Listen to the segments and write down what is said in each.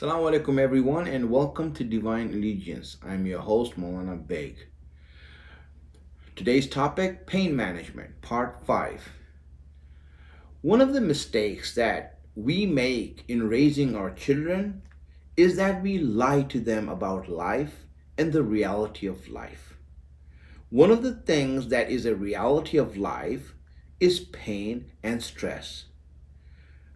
Assalamu alaikum everyone and welcome to Divine Allegiance. I'm your host Maulana Baig. Today's topic, pain management, part 5. One of the mistakes that we make in raising our children is that we lie to them about life and the reality of life. One of the things that is a reality of life is pain and stress.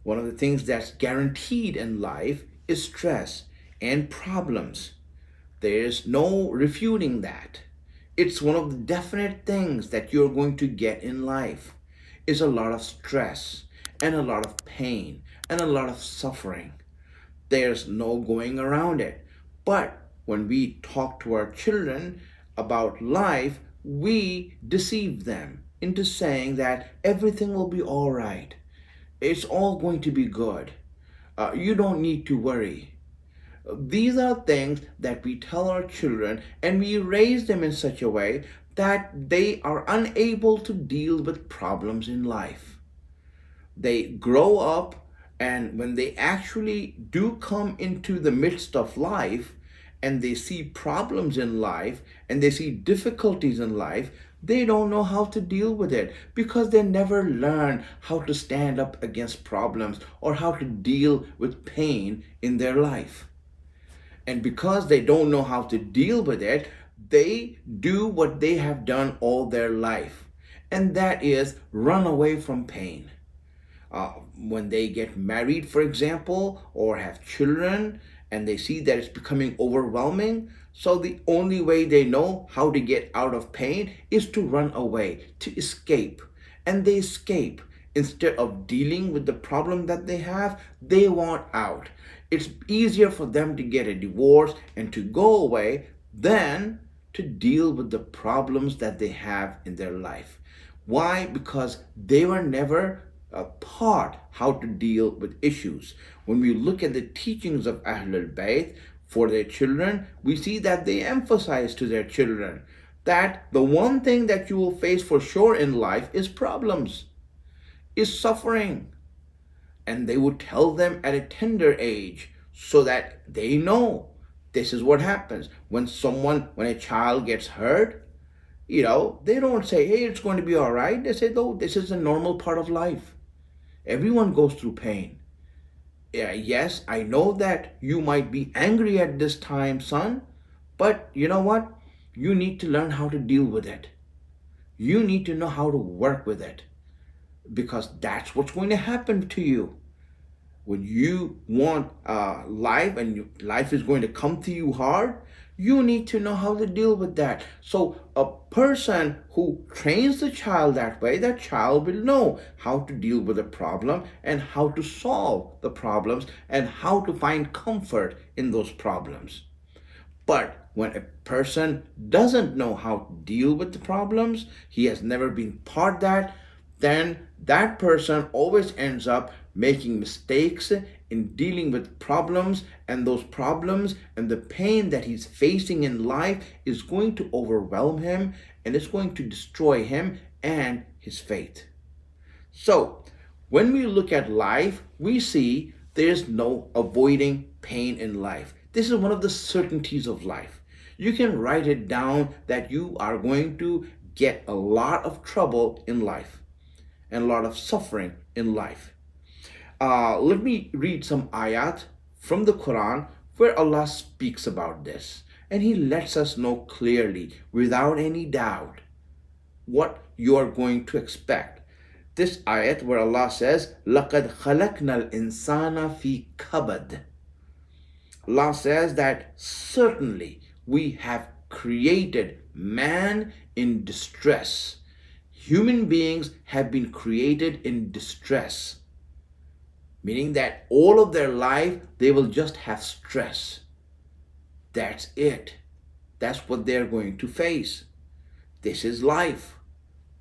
One of the things that's guaranteed in life is stress and problems. There's no refuting that. It's one of the definite things that you're going to get in life is a lot of stress and a lot of pain and a lot of suffering. There's no going around it. But when we talk to our children about life, we deceive them into saying that everything will be all right. It's all going to be good. You don't need to worry. These are things that we tell our children and we raise them in such a way that they are unable to deal with problems in life. They grow up, and when they actually do come into the midst of life and they see problems in life and they see difficulties in life, they don't know how to deal with it because they never learn how to stand up against problems or how to deal with pain in their life. And because they don't know how to deal with it, they do what they have done all their life, and that is run away from pain. When they get married, for example, or have children, and they see that it's becoming overwhelming, so the only way they know how to get out of pain is to run away, to escape. And they escape. Instead of dealing with the problem that they have, they want out. It's easier for them to get a divorce and to go away than to deal with the problems that they have in their life. Why? Because they were never taught how to deal with issues. When we look at the teachings of Ahlul Bayt for their children, we see that they emphasize to their children that the one thing that you will face for sure in life is problems, is suffering. And they would tell them at a tender age so that they know this is what happens. When a child gets hurt, they don't say, hey, it's going to be all right. They say, no, this is a normal part of life. Everyone goes through pain. Yes, I know that you might be angry at this time, son, but you know what? You need to learn how to deal with it. You need to know how to work with it, because that's what's going to happen to you. When you want life and life is going to come to you hard, you need to know how to deal with that. So a person who trains the child that way, that child will know how to deal with a problem and how to solve the problems and how to find comfort in those problems. But when a person doesn't know how to deal with the problems, he has never been taught that, then that person always ends up making mistakes in dealing with problems, and those problems and the pain that he's facing in life is going to overwhelm him and it's going to destroy him and his faith. So, when we look at life, we see there's no avoiding pain in life. This is one of the certainties of life. You can write it down that you are going to get a lot of trouble in life and a lot of suffering in life. Let me read some ayat from the Quran where Allah speaks about this, and He lets us know clearly, without any doubt, what you are going to expect. This ayat where Allah says, لَقَدْ خَلَقْنَا الْإِنسَانَ فِي كَبَدٍ. Allah says that certainly we have created man in distress. Human beings have been created in distress, meaning that all of their life they will just have stress. That's it. That's what they're going to face. This is life.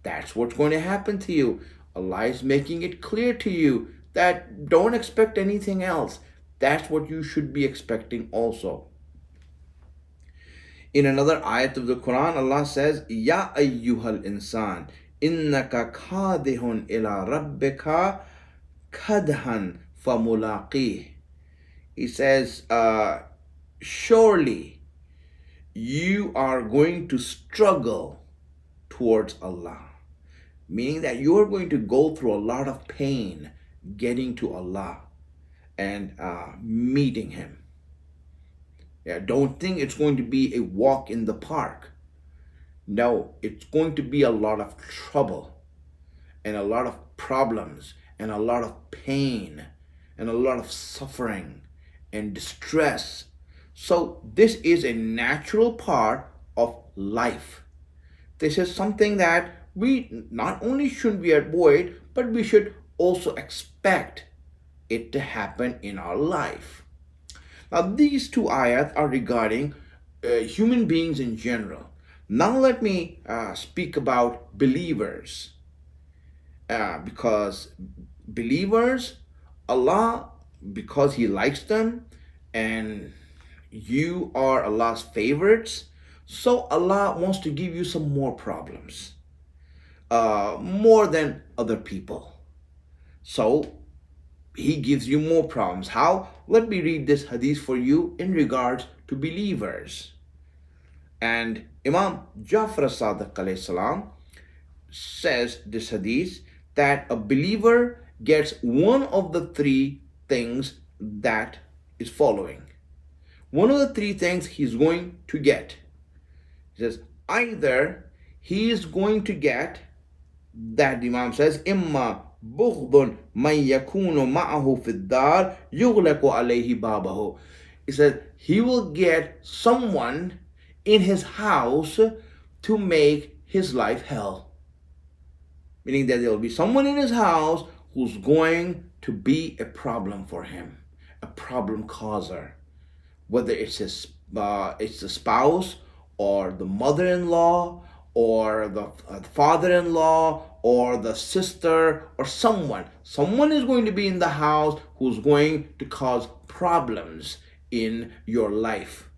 That's what's going to happen to you. Allah is making it clear to you that don't expect anything else. That's what you should be expecting also. In another ayat of the Quran, Allah says, Ya ayyuhal insan, innaka kadihun ila rabbika kadhan famulaqih. He says, surely you are going to struggle towards Allah, meaning that you are going to go through a lot of pain getting to Allah and meeting Him. Yeah, don't think it's going to be a walk in the park. No, it's going to be a lot of trouble and a lot of problems and a lot of pain and a lot of suffering and distress. So this is a natural part of life. This is something that we not only should we avoid, but we should also expect it to happen in our life. Now these two ayat are regarding human beings in general. Now let me speak about believers. Because believers, Allah, because He likes them and you are Allah's favorites, so Allah wants to give you some more problems, more than other people. So He gives you more problems. How? Let me read this hadith for you in regards to believers. And Imam Jafar Sadiq alayhi salam says this hadith that a believer gets one of the three things that is following. One of the three things he's going to get. He says either he is going to get, that the Imam says, imma بغض من يكون معه في الدار يغلق عليه بابه. He said he will get someone in his house to make his life hell. Meaning that there will be someone in his house who's going to be a problem for him, a problem causer. Whether it's it's the spouse or the mother-in-law or the father-in-law or the sister or someone. Someone is going to be in the house who's going to cause problems in your life.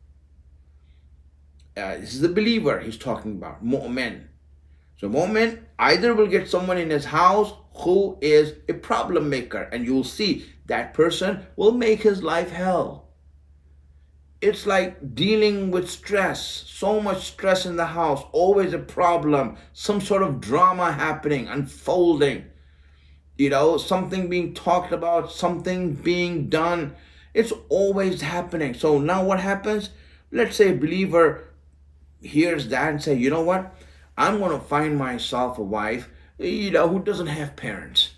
This is the believer he's talking about, mu'min. So mu'min either will get someone in his house who is a problem maker, and you will see that person will make his life hell. It's like dealing with stress, so much stress in the house, always a problem, some sort of drama happening, unfolding, something being talked about, something being done. It's always happening. So now what happens? Let's say a believer hears that and say, you know what? I'm going to find myself a wife, who doesn't have parents,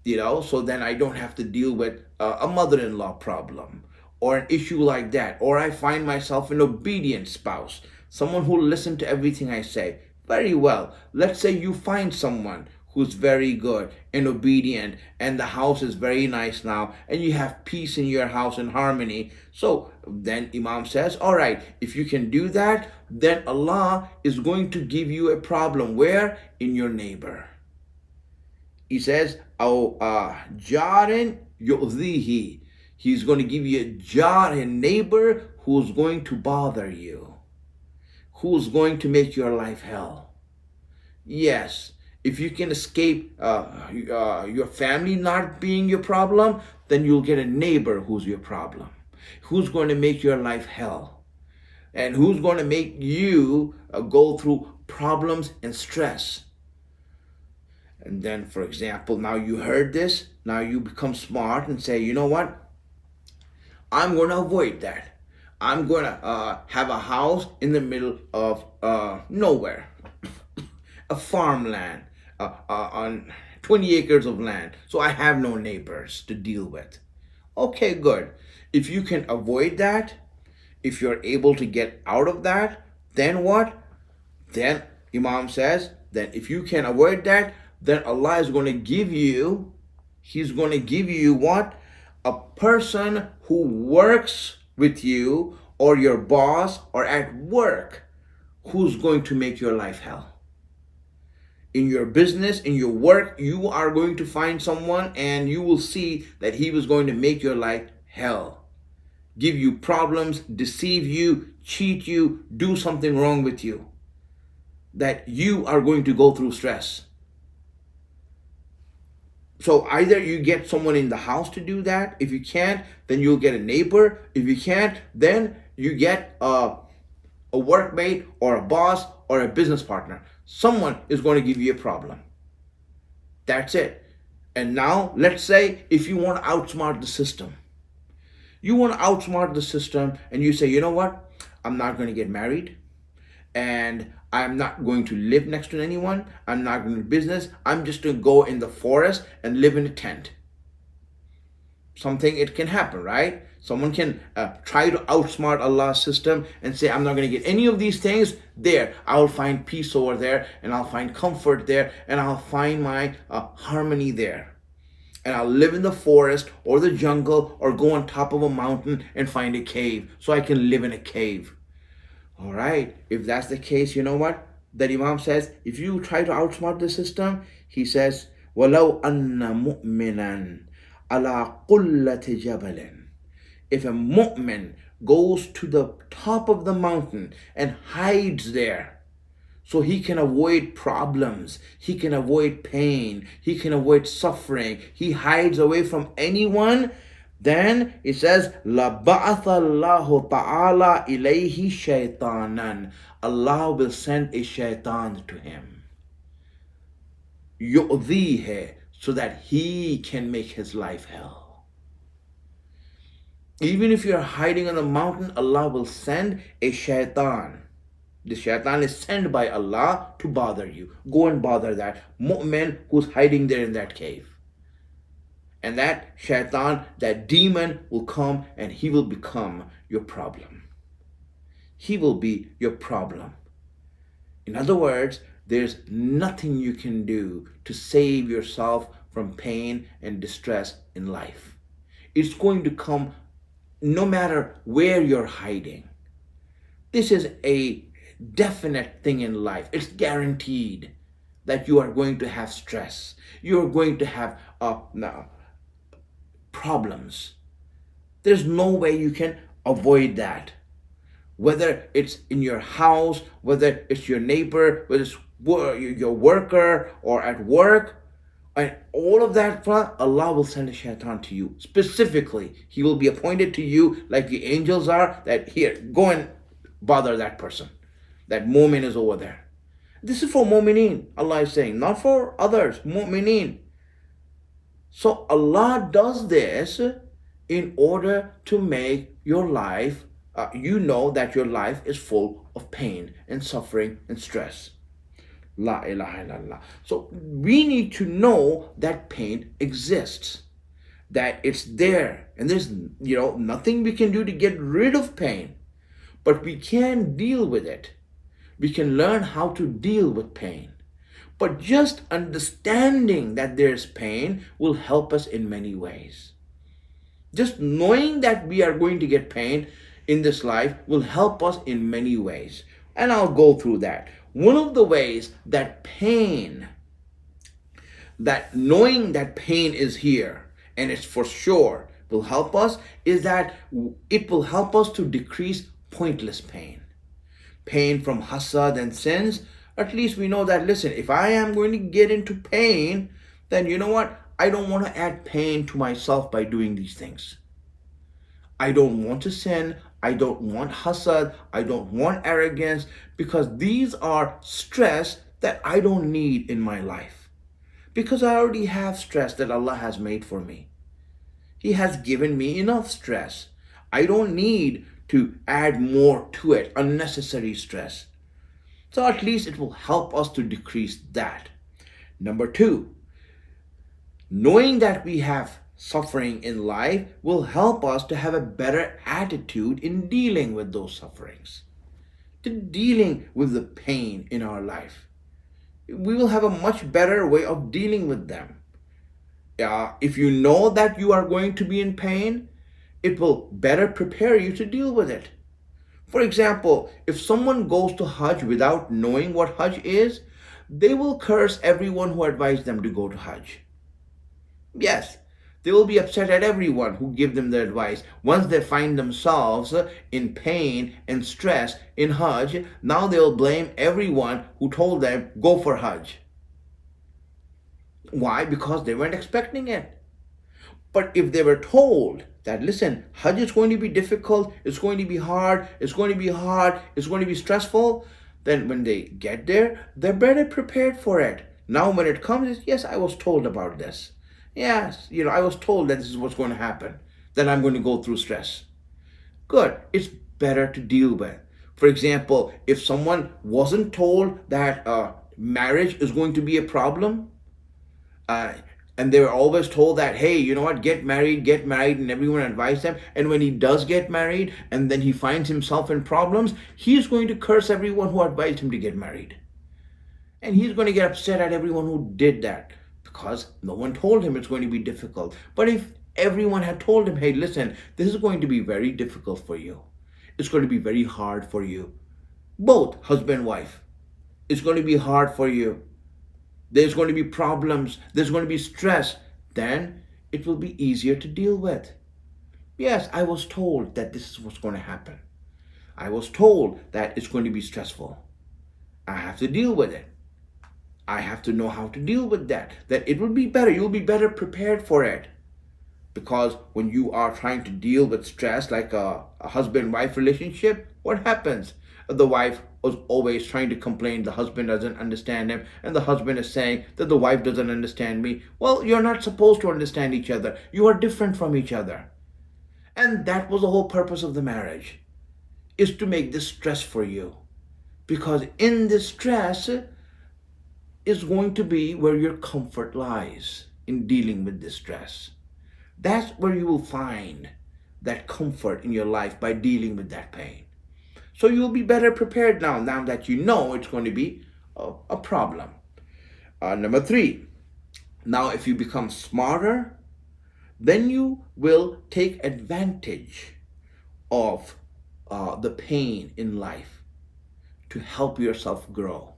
so then I don't have to deal with a mother-in-law problem or an issue like that. Or I find myself an obedient spouse, someone who will listen to everything I say. Very well. Let's say you find someone who's very good and obedient, and the house is very nice now, and you have peace in your house and harmony. So then Imam says, all right, if you can do that, then Allah is going to give you a problem. Where? In your neighbor. He says, أو جار يؤذيه. He's going to give you a jar, a neighbor who's going to bother you, who's going to make your life hell. Yes, if you can escape your family not being your problem, then you'll get a neighbor who's your problem, who's going to make your life hell, and who's going to make you go through problems and stress. And then, for example, now you heard this, now you become smart and say, you know what? I'm going to avoid that. I'm going to have a house in the middle of nowhere, a farmland, on 20 acres of land. So I have no neighbors to deal with. Okay, good. If you can avoid that, if you're able to get out of that, then what? Then Imam says, then if you can avoid that, then Allah is going to give you, He's going to give you what? A person who works with you or your boss or at work who's going to make your life hell. In your business, in your work, you are going to find someone and you will see that he was going to make your life hell. Give you problems, deceive you, cheat you, do something wrong with you. That you are going to go through stress. So either you get someone in the house to do that. If you can't, then you'll get a neighbor. If you can't, then you get a workmate or a boss or a business partner. Someone is going to give you a problem. That's it. And now let's say if you want to outsmart the system. You want to outsmart the system and you say, you know what? I'm not going to get married and I'm not going to live next to anyone. I'm not going to business. I'm just going to go in the forest and live in a tent. Something, it can happen, right? Someone can try to outsmart Allah's system and say, I'm not going to get any of these things there. I'll find peace over there and I'll find comfort there and I'll find my harmony there. And I'll live in the forest or the jungle or go on top of a mountain and find a cave so I can live in a cave. All right, if that's the case, you know what? That Imam says, if you try to outsmart the system, he says, وَلَوْ أَنَّ مُؤْمِنًا عَلَى قُلَّةِ جَبَلٍ. If a mu'min goes to the top of the mountain and hides there, so he can avoid problems, he can avoid pain, he can avoid suffering, he hides away from anyone, then it says, لَبَعَثَ اللَّهُ تَعَالَى إِلَيْهِ شَيْطَانًا. Allah will send a shaitan to him. يُؤْذِيهِ, so that he can make his life hell. Even if you're hiding on the mountain, Allah will send a shaitan. The shaitan is sent by Allah to bother you. Go and bother that mu'min who's hiding there in that cave. And that shaitan, that demon will come and he will become your problem. He will be your problem. In other words, there's nothing you can do to save yourself from pain and distress in life. It's going to come no matter where you're hiding. This is a definite thing in life. It's guaranteed that you are going to have stress. You are going to have problems. There's no way you can avoid that. Whether it's in your house, whether it's your neighbor, whether it's your worker or at work, and all of that, Allah will send a shaitan to you. Specifically, he will be appointed to you like the angels are, that here, go and bother that person. That mu'min is over there. This is for mu'mineen, Allah is saying, not for others, mu'mineen. So Allah does this in order to make your life, you know that your life is full of pain and suffering and stress. La ilaha illallah. So we need to know that pain exists, that it's there, and there's nothing we can do to get rid of pain, but we can deal with it. We can learn how to deal with pain. But just understanding that there's pain will help us in many ways. Just knowing that we are going to get pain in this life will help us in many ways. And I'll go through that. One of the ways that pain, that knowing that pain is here and it's for sure will help us, is that it will help us to decrease pointless pain. Pain from hasad and sins. At least we know that, listen, if I am going to get into pain, then you know what? I don't want to add pain to myself by doing these things. I don't want to sin. I don't want hasad. I don't want arrogance, because these are stress that I don't need in my life. Because I already have stress that Allah has made for me. He has given me enough stress. I don't need to add more to it, unnecessary stress. So at least it will help us to decrease that. Number two, knowing that we have suffering in life will help us to have a better attitude in dealing with those sufferings, to dealing with the pain in our life. We will have a much better way of dealing with them. If you know that you are going to be in pain, it will better prepare you to deal with it. For example, if someone goes to Hajj without knowing what Hajj is, they will curse everyone who advised them to go to Hajj. Yes, they will be upset at everyone who give them the advice. Once they find themselves in pain and stress in Hajj, now they will blame everyone who told them go for Hajj. Why? Because they weren't expecting it. But if they were told that, listen, Hajj is going to be difficult, it's going to be hard, it's going to be hard, it's going to be stressful, then when they get there, they're better prepared for it. Now, when it comes, yes, I was told about this. Yes, I was told that this is what's going to happen, that I'm going to go through stress. Good. It's better to deal with. For example, if someone wasn't told that marriage is going to be a problem, uh, and they were always told that, hey, you know what, get married, and everyone advised them, and when he does get married and then he finds himself in problems, he's going to curse everyone who advised him to get married. And he's going to get upset at everyone who did that because no one told him it's going to be difficult. But if everyone had told him, hey, listen, this is going to be very difficult for you, it's going to be very hard for you, both husband, wife, it's going to be hard for you, there's going to be problems, there's going to be stress, then it will be easier to deal with. Yes, I was told that this is what's going to happen. I was told that it's going to be stressful. I have to deal with it. I have to know how to deal with that. That it will be better. You'll be better prepared for it. Because when you are trying to deal with stress, like a husband-wife relationship, what happens? The wife was always trying to complain the husband doesn't understand him, and the husband is saying that the wife doesn't understand me. Well, you're not supposed to understand each other. You are different from each other. And that was the whole purpose of the marriage, is to make this stress for you. Because in this stress is going to be where your comfort lies in dealing with this stress. That's where you will find that comfort in your life, by dealing with that pain. So you'll be better prepared now that you know it's going to be a problem. Number 3, now if you become smarter, then you will take advantage of the pain in life to help yourself grow.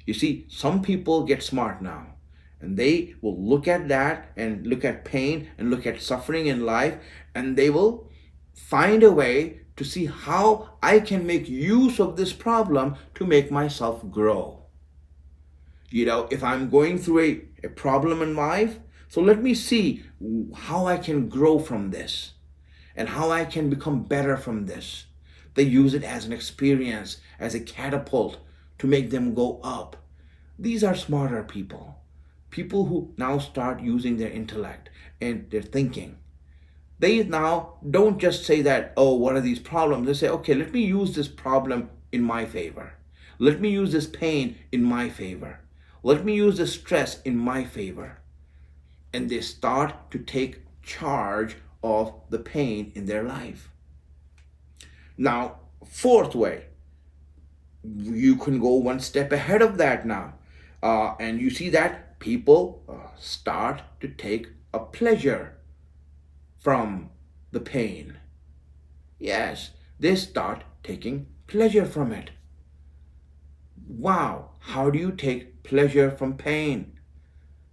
You see, some people get smart now, and they will look at that and look at pain and look at suffering in life, and they will find a way to see how I can make use of this problem to make myself grow. If I'm going through a problem in life, so let me see how I can grow from this and how I can become better from this. They use it as an experience, as a catapult to make them go up. These are smarter people. People who now start using their intellect and their thinking. They now don't just say that, oh, what are these problems? They say, okay, let me use this problem in my favor. Let me use this pain in my favor. Let me use this stress in my favor. And they start to take charge of the pain in their life. Now, 4th way, you can go one step ahead of that now. And you see that people start to take a pleasure from the pain. Yes, they start taking pleasure from it. Wow, how do you take pleasure from pain?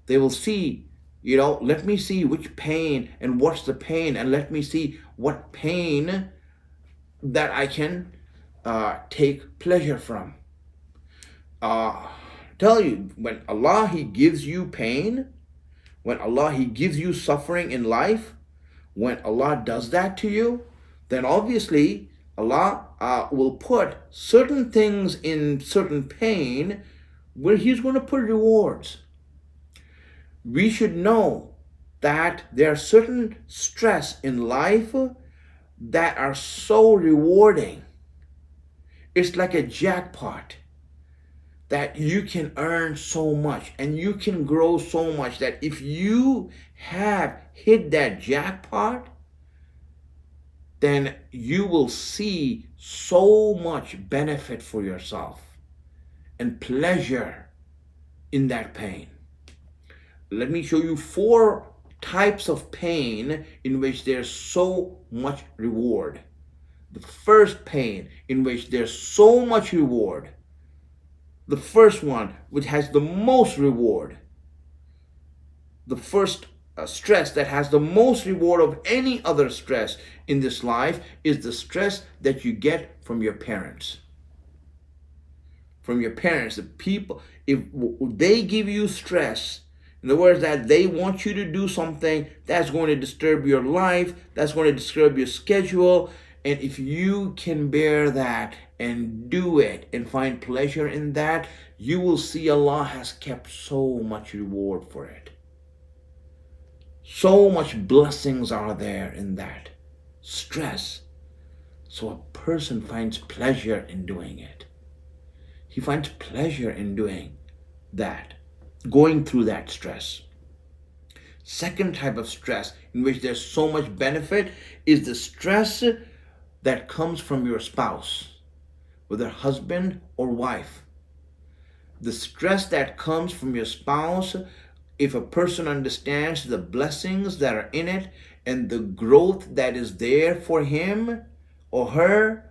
They will see, let me see which pain and what's the pain, and let me see what pain that I can take pleasure from. Tell you, when Allah, He gives you pain, when Allah, He gives you suffering in life, when Allah does that to you, then obviously Allah will put certain things in certain pain where He's going to put rewards. We should know that there are certain stress in life that are so rewarding. It's like a jackpot, that you can earn so much and you can grow so much, that if you have hit that jackpot, then you will see so much benefit for yourself and pleasure in that pain. Let me show you 4 types of pain in which there's so much reward. The first pain in which there's so much reward, the first one which has the most reward, the first stress that has the most reward of any other stress in this life, is the stress that you get from your parents. From your parents, the people, if they give you stress, In other words, that they want you to do something that's going to disturb your life, that's going to disturb your schedule. And if you can bear that and do it and find pleasure in that, you will see Allah has kept so much reward for it. So much blessings are there in that stress. So a person finds pleasure in doing it. He finds pleasure in doing that, going through that stress. Second type of stress in which there's so much benefit is the stress that comes from your spouse, whether husband or wife. The stress that comes from your spouse, if a person understands the blessings that are in it and the growth that is there for him or her,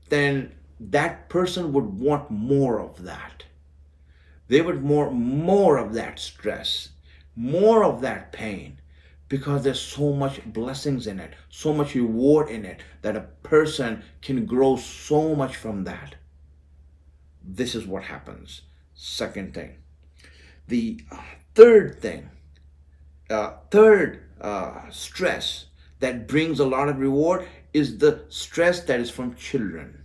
then that person would want more of that. They would want more of that stress, more of that pain, because there's so much blessings in it, so much reward in it, that a person can grow so much from that. This is what happens. Second thing. The third thing, third stress that brings a lot of reward is the stress that is from children.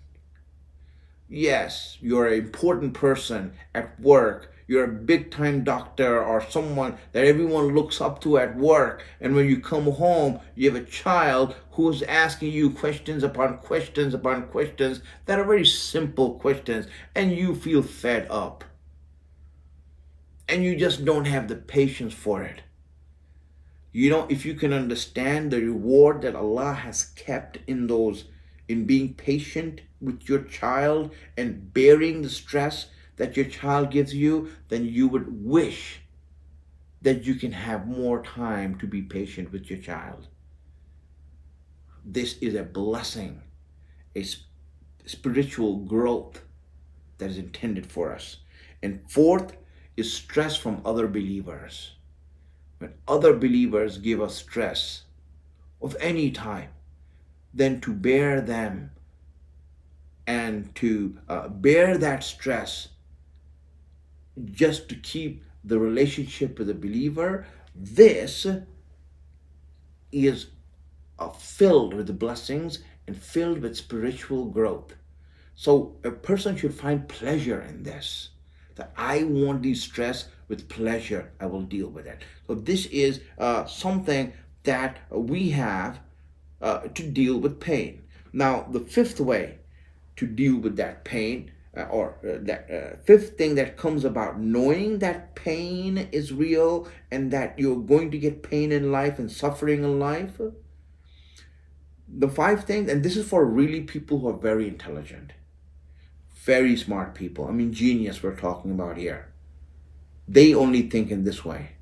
Yes, you're an important person at work. You're a big time doctor or someone that everyone looks up to at work. And when you come home, you have a child who's asking you questions upon questions upon questions that are very simple questions, and you feel fed up. And you just don't have the patience for it. You know, if you can understand the reward that Allah has kept in being patient with your child and bearing the stress that your child gives you, then you would wish that you can have more time to be patient with your child. This is a blessing, a spiritual growth that is intended for us. And fourth is stress from other believers. When other believers give us stress of any type, then to bear them and to bear that stress just to keep the relationship with the believer, this is filled with the blessings and filled with spiritual growth. So a person should find pleasure in this. That I want the stress with pleasure, I will deal with it. So this is something that we have to deal with pain. Now, the fifth way to deal with that pain, that fifth thing that comes about knowing that pain is real and that you're going to get pain in life and suffering in life. The five things, and this is for really people who are very intelligent, very smart people. I mean, genius we're talking about here. They only think in this way.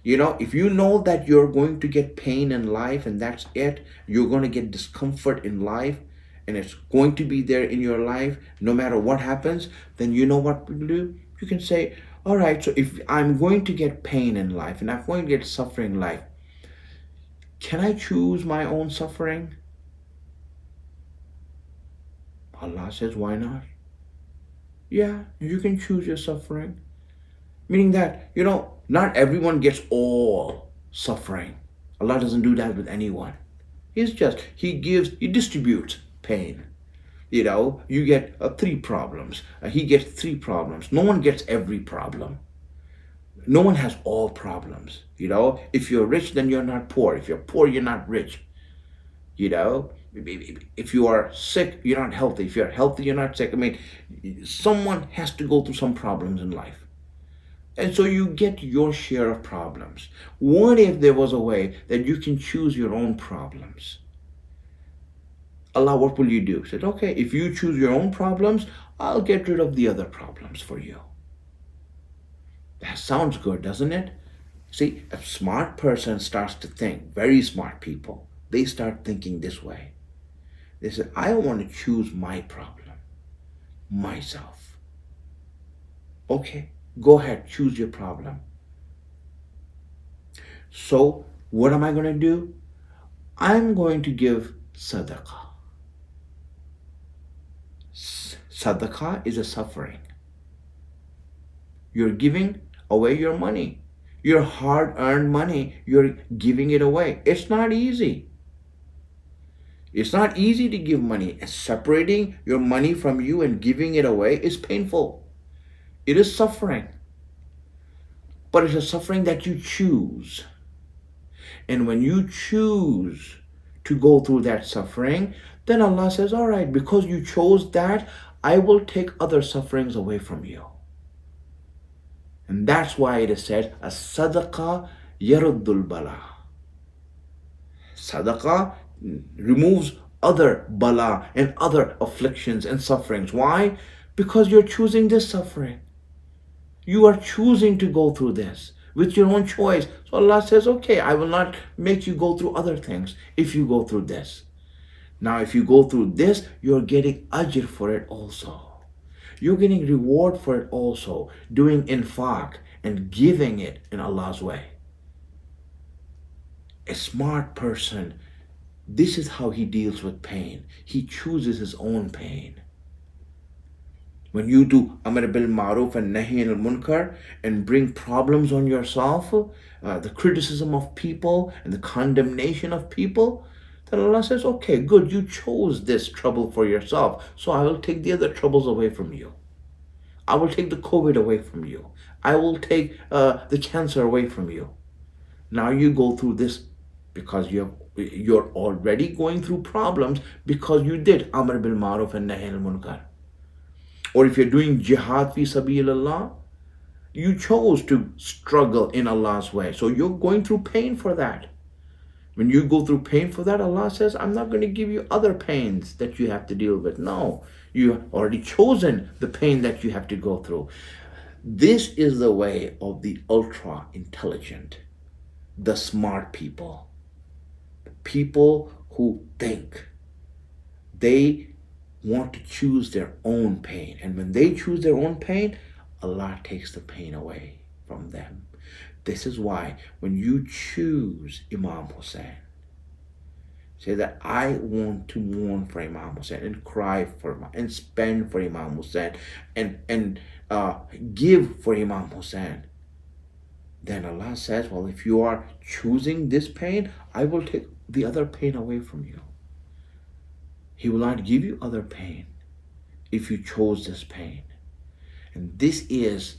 You know, if you know that you're going to get pain in life and that's it, you're going to get discomfort in life and it's going to be there in your life no matter what happens, then you know what you do? You can say, all right, so if I'm going to get pain in life and I'm going to get suffering in life, can I choose my own suffering? Allah says, why not? Yeah, you can choose your suffering. Meaning that, you know, not everyone gets all suffering. Allah doesn't do that with anyone. He distributes pain. You know, you get 3 problems. He gets 3 problems. No one gets every problem. No one has all problems. You know, if you're rich, then you're not poor. If you're poor, you're not rich. You know, if you are sick, you're not healthy. If you're healthy, you're not sick. I mean, someone has to go through some problems in life. And so you get your share of problems. What if there was a way that you can choose your own problems? Allah, what will you do? He said, okay, if you choose your own problems, I'll get rid of the other problems for you. That sounds good, doesn't it? See, a smart person starts to think, very smart people, they start thinking this way. They say, I want to choose my problem, myself. Okay, go ahead, choose your problem. So, what am I going to do? I'm going to give sadaqah. Sadaqah is a suffering. You're giving away your money. Your hard earned money, you're giving it away. It's not easy. It's not easy to give money. Separating your money from you and giving it away is painful. It is suffering. But it's a suffering that you choose. And when you choose to go through that suffering, then Allah says, all right, because you chose that, I will take other sufferings away from you. And that's why it is said, as-sadaqa yaruddul bala. Sadaqah removes other bala and other afflictions and sufferings. Why? Because you're choosing this suffering. You are choosing to go through this with your own choice. So Allah says, okay, I will not make you go through other things if you go through this. Now, if you go through this, you're getting ajr for it also. You're getting reward for it also, doing infaq and giving it in Allah's way. A smart person, this is how he deals with pain. He chooses his own pain. When you do amr bil ma'ruf and nahi anil munkar and bring problems on yourself, the criticism of people and the condemnation of people, then Allah says, okay, good, you chose this trouble for yourself, so I will take the other troubles away from you. I will take the COVID away from you. I will take the cancer away from you. Now you go through this because you're already going through problems because you did amr bil ma'ruf and nahi anil munkar. Or if you're doing jihad fi sabilillah, you chose to struggle in Allah's way. So you're going through pain for that. When you go through pain for that, Allah says, I'm not going to give you other pains that you have to deal with. No, you already chosen the pain that you have to go through. This is the way of the ultra intelligent, the smart people, the people who think. They want to choose their own pain. And when they choose their own pain, Allah takes the pain away from them. This is why when you choose Imam Hussein, say that I want to mourn for Imam Hussein and cry for him and spend for Imam Hussein and give for Imam Hussein, then Allah says, well, if you are choosing this pain, I will take the other pain away from you. He will not give you other pain if you chose this pain. And this is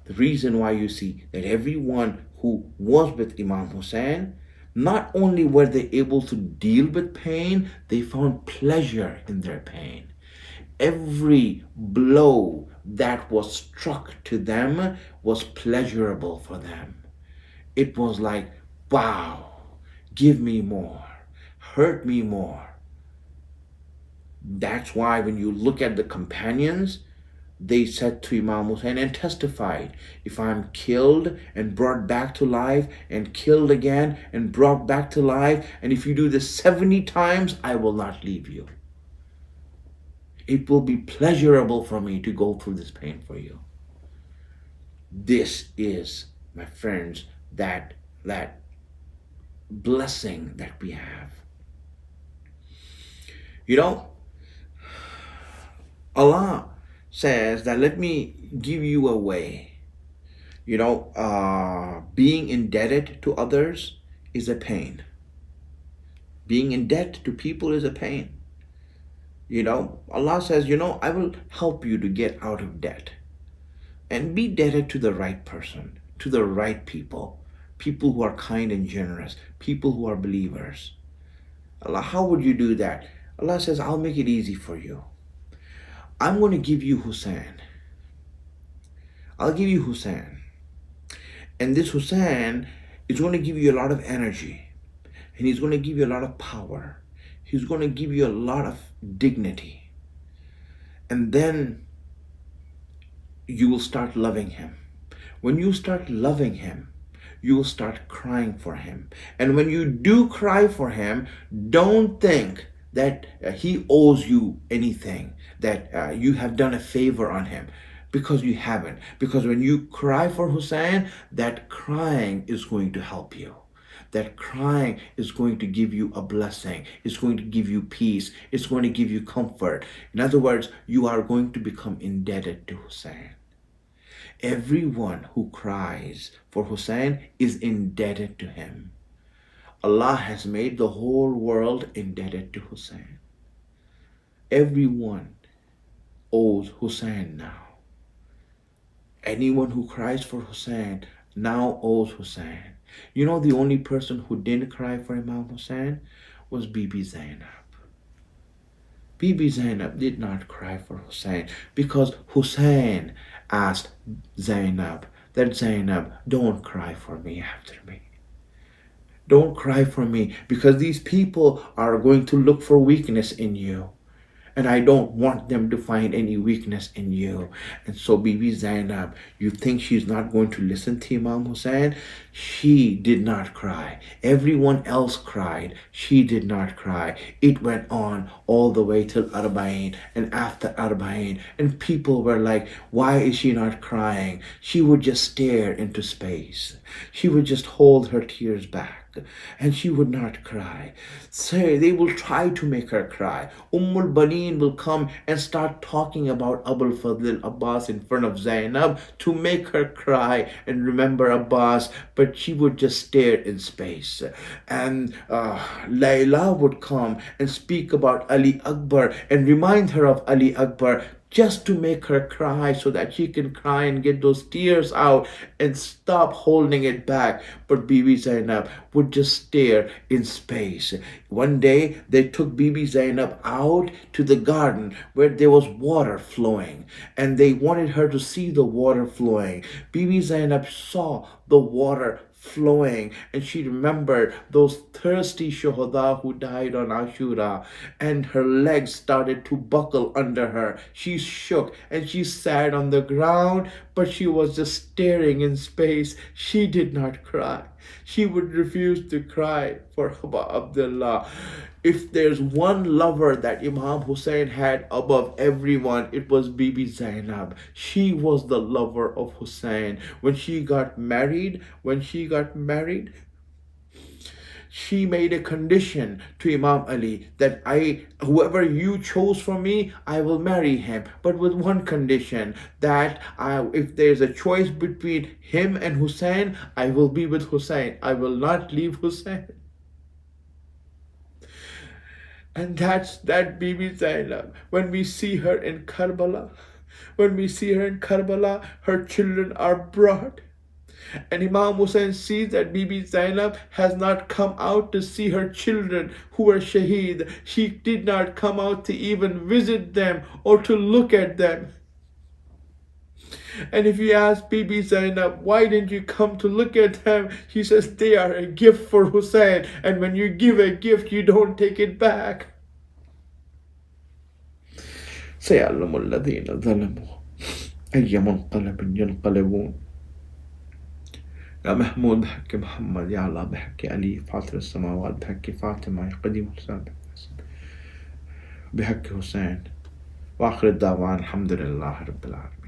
the reason why you see that everyone who was with Imam Hussein, not only were they able to deal with pain, they found pleasure in their pain. Every blow that was struck to them was pleasurable for them. It was like, wow, give me more, hurt me more. That's why when you look at the companions, they said to Imam Hussein and testified, if I'm killed and brought back to life and killed again and brought back to life, and if you do this 70 times, I will not leave you. It will be pleasurable for me to go through this pain for you. This is, my friends, that blessing that we have. You know, Allah says that let me give you a way. You know, being indebted to others is a pain. Being in debt to people is a pain. You know, Allah says, you know, I will help you to get out of debt. And be debted to the right person, to the right people. People who are kind and generous. People who are believers. Allah, how would you do that? Allah says, I'll make it easy for you. I'm going to give you Hussein. I'll give you Hussein. And this Hussein is going to give you a lot of energy. And he's going to give you a lot of power. He's going to give you a lot of dignity. And then you will start loving him. When you start loving him, you will start crying for him. And when you do cry for him, don't think that he owes you anything, that you have done a favor on him, because you haven't. Because when you cry for Hussein, that crying is going to help you. That crying is going to give you a blessing. It's going to give you peace. It's going to give you comfort. In other words, you are going to become indebted to Hussein. Everyone who cries for Hussein is indebted to him. Allah has made the whole world indebted to Hussein. Everyone owes Hussein now. Anyone who cries for Hussein now owes Hussein. You know, the only person who didn't cry for Imam Hussein was Bibi Zainab. Bibi Zainab did not cry for Hussein because Hussein asked Zainab that Zainab, don't cry for me after me. Don't cry for me because these people are going to look for weakness in you. And I don't want them to find any weakness in you. And so Bibi Zainab, you think she's not going to listen to Imam Hussein? She did not cry. Everyone else cried. She did not cry. It went on all the way till Arba'in and after Arba'in. And people were like, why is she not crying? She would just stare into space. She would just hold her tears back. And she would not cry. Say they will try to make her cry. Ummul Baneen will come and start talking about Abul Fadl Abbas in front of Zainab to make her cry and remember Abbas, but she would just stare in space. And Layla would come and speak about Ali Akbar and remind her of Ali Akbar, just to make her cry so that she can cry and get those tears out and stop holding it back. But Bibi Zainab would just stare in space. One day they took Bibi Zainab out to the garden where there was water flowing, and they wanted her to see the water flowing. Bibi Zainab saw the water flowing, and she remembered those thirsty shuhada who died on Ashura, and her legs started to buckle under her. She shook and she sat on the ground, but she was just staring in space. She did not cry. She would refuse to cry for Abu Abdullah. If there's one lover that Imam Hussein had above everyone, it was Bibi Zainab. She was the lover of Hussein. When she got married, she made a condition to Imam Ali that whoever you chose for me, I will marry him. But with one condition, that if there's a choice between him and Hussein, I will be with Hussein. I will not leave Hussein. And that's that Bibi Zainab. When we see her in Karbala, her children are brought. And Imam Hussein sees that Bibi Zainab has not come out to see her children who were shaheed. She did not come out to even visit them or to look at them. And if you ask Bibi Zainab, why didn't you come to look at them? She says, they are a gift for Hussein. And when you give a gift, you don't take it back. سيعلم الذين ظلموا أي منقلب ينقلبون. يا محمود بحق محمد، يا الله بحق علي فاطر السماوات، بحق فاطمة قديم حسين، بحق حسين. وآخر الدعوان الحمد لله رب العالمين.